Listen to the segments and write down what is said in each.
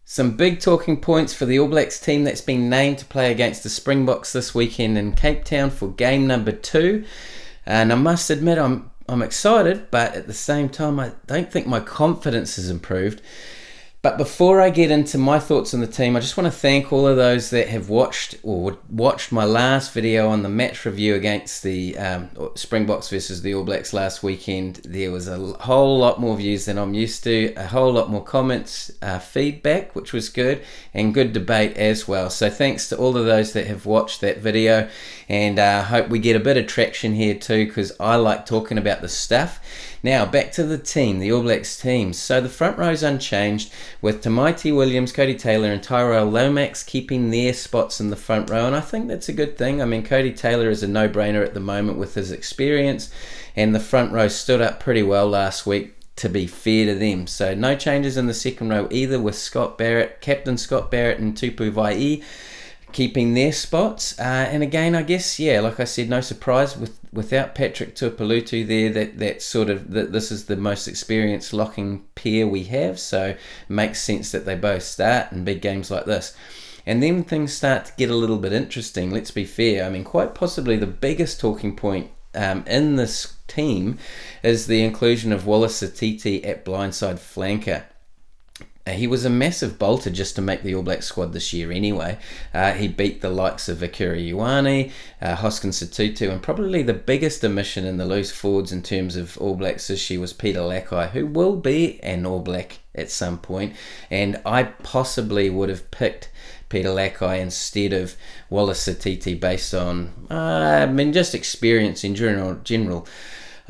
Some big talking points for the All Blacks team that's been named to play against the Springboks this weekend in Cape Town for game number 2. And I must admit I'm excited, but at the same time I don't think my confidence has improved. But before I get into my thoughts on the team, I just want to thank all of those that have watched my last video on the match review against the Springboks versus the All Blacks last weekend. There was a whole lot more views than I'm used to, a whole lot more comments, feedback, which was good, and good debate as well. So thanks to all of those that have watched that video, and I hope we get a bit of traction here too, because I like talking about the stuff. Now, back to the team, the All Blacks team. So the front row's unchanged, with Tamaiti Williams, Cody Taylor and Tyrell Lomax keeping their spots in the front row, and I think that's a good thing. I mean, Cody Taylor is a no-brainer at the moment with his experience, and the front row stood up pretty well last week, to be fair to them. So no changes in the second row either, with Scott Barrett, Captain Scott Barrett and Tupu Vai'i keeping their spots, and again, I guess, yeah, like I said, no surprise without Patrick Tuipulotu there. This is the most experienced locking pair we have, so it makes sense that they both start in big games like this. And then things start to get a little bit interesting. Let's be fair. I mean, quite possibly the biggest talking point in this team is the inclusion of Wallace Satiti at blindside flanker. He was a massive bolter just to make the All Black squad this year anyway. He beat the likes of Akira Ioane, Hoskins Sotutu, and probably the biggest omission in the loose forwards in terms of All Blacks this year was Peter Lakai, who will be an All Black at some point. And I possibly would have picked Peter Lakai instead of Wallace Satiti based on, just experience in general.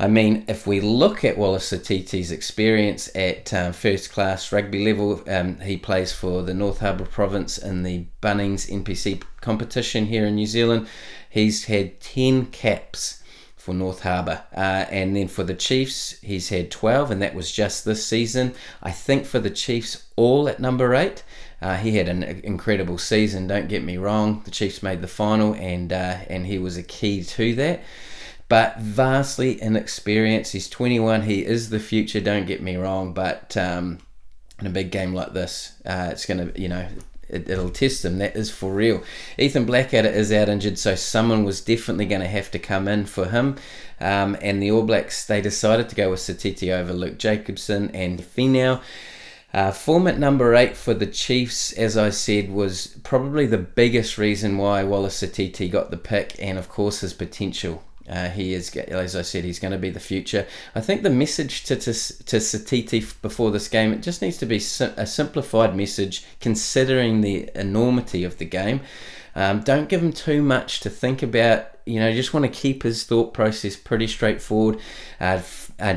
I mean, if we look at Wallace Satiti's experience at first class rugby level, he plays for the North Harbour province in the Bunnings NPC competition here in New Zealand. He's had 10 caps for North Harbour, and then for the Chiefs he's had 12, and that was just this season. I think for the Chiefs all at number 8. He had an incredible season, don't get me wrong. The Chiefs made the final, and he was a key to that. But vastly inexperienced. He's 21. He is the future, don't get me wrong. But in a big game like this, it's going to, it'll test him. That is for real. Ethan Blackadder is out injured, so someone was definitely going to have to come in for him. And the All Blacks, they decided to go with Satiti over Luke Jacobson and Finau. Form at number 8 for the Chiefs, as I said, was probably the biggest reason why Wallace Satiti got the pick, and of course his potential. He is, as I said, he's going to be the future. I think the message to Satiti before this game, it just needs to be a simplified message considering the enormity of the game. Don't give him too much to think about. Just want to keep his thought process pretty straightforward.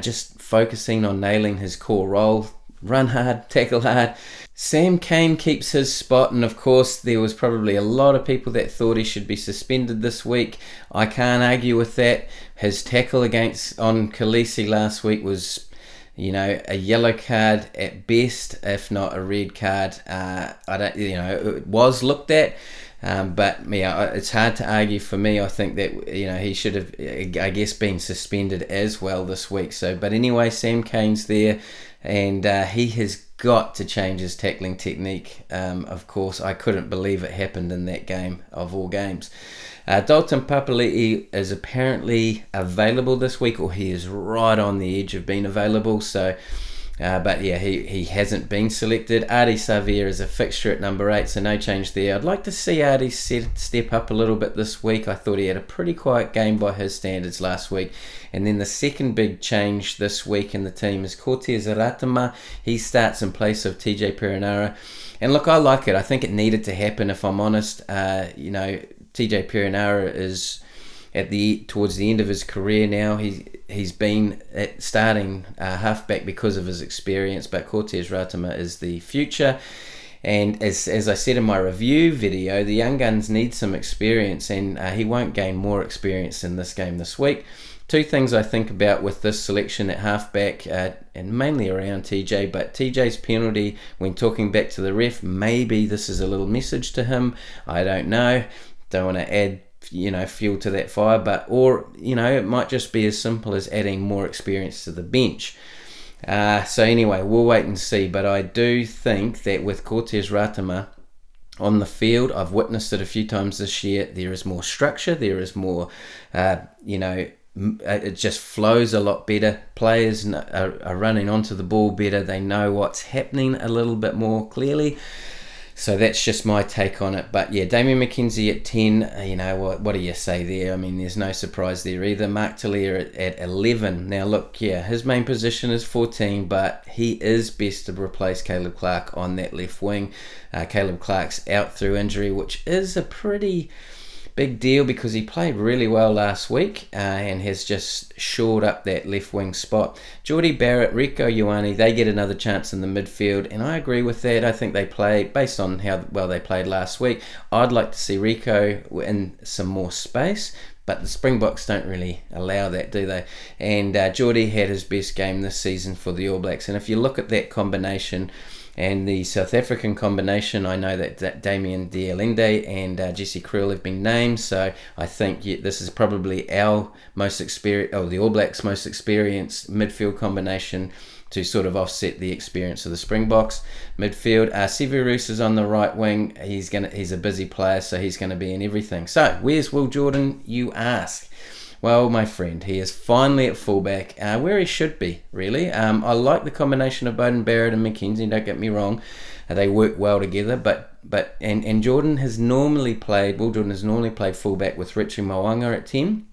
Just focusing on nailing his core role. Run hard, tackle hard. Sam Cane keeps his spot, and of course there was probably a lot of people that thought he should be suspended this week. I can't argue with that. His tackle on Khaleesi last week was, a yellow card at best, if not a red card. It was looked at. But it's hard to argue for me. I think that he should have, I guess, been suspended as well this week. But anyway, Sam Cane's there, and he has got to change his tackling technique. Of course, I couldn't believe it happened in that game of all games. Dalton Papali'i is apparently available this week, or he is right on the edge of being available. But yeah, he hasn't been selected. Ardie Savea is a fixture at number 8, so no change there. I'd like to see Ardie step up a little bit this week. I thought he had a pretty quiet game by his standards last week. And then the second big change this week in the team is Cortez Ratama. He starts in place of TJ Perenara. And look, I like it. I think it needed to happen, if I'm honest. TJ Perenara is towards the end of his career now. He's been at starting halfback because of his experience, but Cortez Ratama is the future. And as I said in my review video, the young guns need some experience, and he won't gain more experience in this game this week. Two things I think about with this selection at halfback, and mainly around TJ, but TJ's penalty when talking back to the ref, maybe this is a little message to him. I don't know. Don't want to add fuel to that fire, or it might just be as simple as adding more experience to the bench. So anyway, we'll wait and see. But I do think that with Cortez Ratama on the field, I've witnessed it a few times this year, there is more structure, there is more, it just flows a lot better. Players are running onto the ball better. They know what's happening a little bit more clearly. So that's just my take on it. But yeah, Damian McKenzie at 10, what do you say there? I mean, there's no surprise there either. Mark Talia at 11. Now look, yeah, his main position is 14, but he is best to replace Caleb Clark on that left wing. Caleb Clark's out through injury, which is a pretty big deal because he played really well last week and has just shored up that left wing spot. Geordie Barrett, Rieko Ioane, they get another chance in the midfield, and I agree with that. I think they play, based on how well they played last week, I'd like to see Rieko in some more space, but the Springboks don't really allow that, do they? And Geordie had his best game this season for the All Blacks, and if you look at that combination, and the South African combination, I know that Damien Dialende and Jesse Kriel have been named, so I think this is probably our most experienced, the All Blacks' most experienced midfield combination to sort of offset the experience of the Springboks midfield. Severus is on the right wing. He's a busy player, so he's going to be in everything. So where's Will Jordan, you ask? Well, my friend, he is finally at fullback, where he should be, really. I like the combination of Beauden Barrett and McKenzie, don't get me wrong. They work well together, but Jordan has normally played, Will Jordan has normally played fullback with Richie Mo'unga at 10.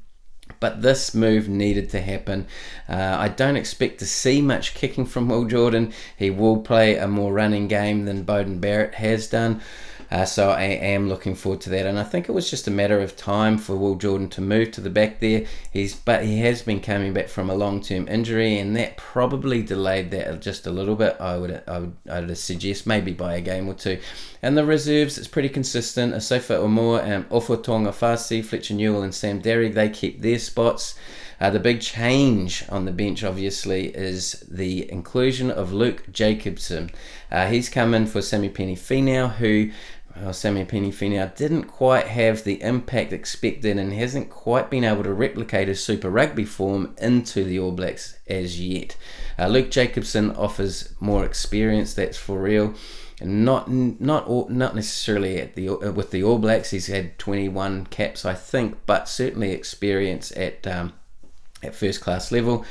But this move needed to happen. I don't expect to see much kicking from Will Jordan. He will play a more running game than Beauden Barrett has done. So I am looking forward to that, and I think it was just a matter of time for Will Jordan to move to the back there. But he has been coming back from a long-term injury, and that probably delayed that just a little bit. I would suggest maybe by a game or two. And the reserves, it's pretty consistent. Asofa Omua, Ofotonga Fasi, Fletcher Newell, and Sam Derrick, they keep their spots. The big change on the bench, obviously, is the inclusion of Luke Jacobson. He's come in for Sammy Penny-Finau, who Sammy Penny-Finau didn't quite have the impact expected and hasn't quite been able to replicate his Super Rugby form into the All Blacks as yet. Luke Jacobson offers more experience, that's for real. Not necessarily with the All Blacks. He's had 21 caps, I think, but certainly experience at first class level.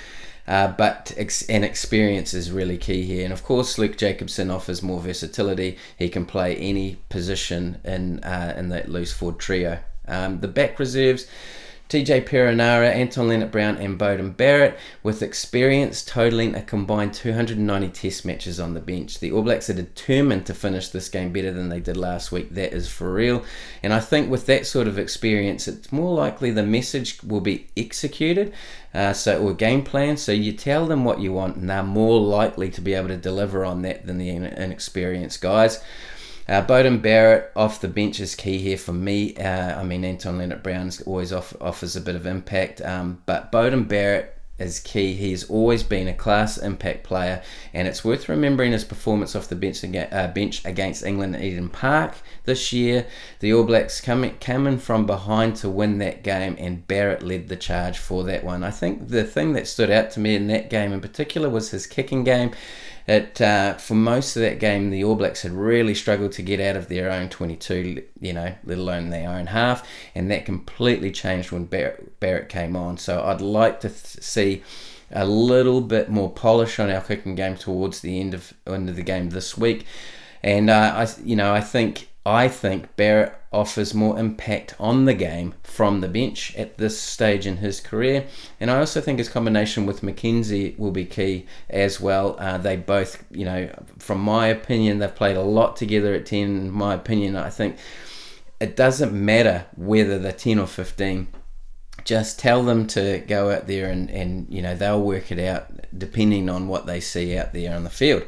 But experience is really key here, and of course Luke Jacobson offers more versatility. He can play any position in that loose forward trio. The back reserves, TJ Perenara, Anton Leonard-Brown and Beauden Barrett, with experience totalling a combined 290 test matches on the bench. The All Blacks are determined to finish this game better than they did last week, that is for real. And I think with that sort of experience, it's more likely the message will be executed, or game plan. So you tell them what you want, and they're more likely to be able to deliver on that than the inexperienced guys. Beauden Barrett off the bench is key here for me. Anton Leonard-Brown always offers a bit of impact, but Beauden Barrett is key. He's always been a class impact player, and it's worth remembering his performance off the bench against England at Eden Park this year. The All Blacks coming from behind to win that game, and Barrett led the charge for that one. I think the thing that stood out to me in that game in particular was his kicking game. For most of that game, the All Blacks had really struggled to get out of their own 22, let alone their own half, and that completely changed when Barrett came on. So I'd like to see a little bit more polish on our kicking game towards the end of the game this week, and I think Barrett offers more impact on the game from the bench at this stage in his career. And I also think his combination with McKenzie will be key as well. They both, from my opinion, they've played a lot together at 10. In my opinion, I think it doesn't matter whether they're 10 or 15. Just tell them to go out there and they'll work it out depending on what they see out there on the field.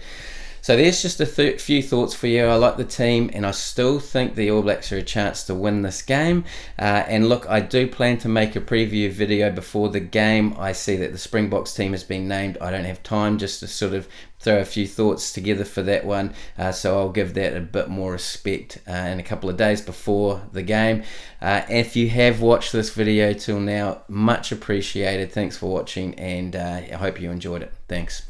So there's just a few thoughts for you. I like the team, and I still think the All Blacks are a chance to win this game. And look, I do plan to make a preview video before the game. I see that the Springboks team has been named. I don't have time just to sort of throw a few thoughts together for that one. So I'll give that a bit more respect in a couple of days before the game. If you have watched this video till now, much appreciated. Thanks for watching, and I hope you enjoyed it. Thanks.